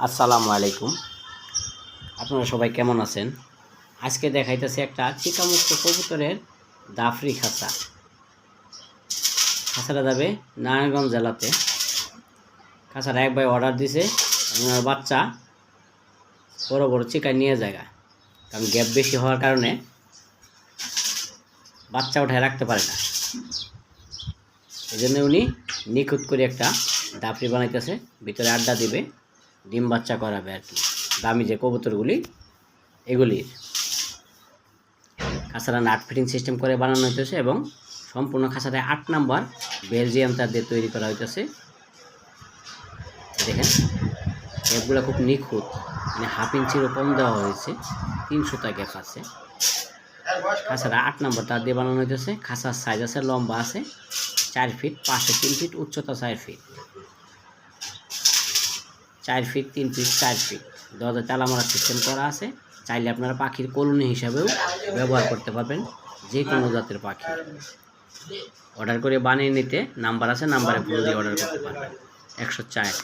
আসসালামু আলাইকুম। আপনারা সবাই কেমন আছেন? আজকে দেখাইতেছি একটা চিকামুক্ত কবুতরের দাফরি খাঁচা। খাঁচাটা যাবে নারায়ণগঞ্জ জেলাতে। খাঁচাটা এক ভাই অর্ডার দিছে, ওনার বাচ্চা বড় বড় চিকায় নিয়ে যায়, কারণ গ্যাপ বেশি হওয়ার কারণে বাচ্চা উঠায় রাখতে পারে না। এই জন্য উনি নিখুঁত করে একটা দাফরি বানাইতেছে, ভিতরে আড্ডা দিবে, ডিম বাচ্চা করাবে আর কি। দামি যে কবুতরগুলি এগুলির খাঁচাটা নাট ফিটিং সিস্টেম করে বানানো হইতেছে এবং সম্পূর্ণ খাঁচাটায় 8 নাম্বার বেলজিয়াম তার দিয়ে তৈরি করা হইতেছে। দেখেন গ্যাপগুলো খুব নিখুঁত, মানে 1/2 ইঞ্চিরও কম দেওয়া হয়েছে, 3 সুতা গ্যাপ আছে। খাঁচাটা 8 নাম্বার তার দিয়ে বানানো হইতেছে। খাঁচার সাইজ আছে, লম্বা আছে 4 ফিট, পাশে 3 ফিট, উচ্চতা 4 ফিট, 4 ফিট 3 ফিট 4 ফিট। দরজা তালা মারা সিস্টেম করা আছে। চাইলে আপনারা পাখির কলোনি হিসাবেও ব্যবহার করতে পারবেন, যে কোনো জাতের পাখি। অর্ডার করে বানিয়ে নিতে নাম্বার আছে, নাম্বারে ফোন দিয়ে অর্ডার করতে পারবেন। 104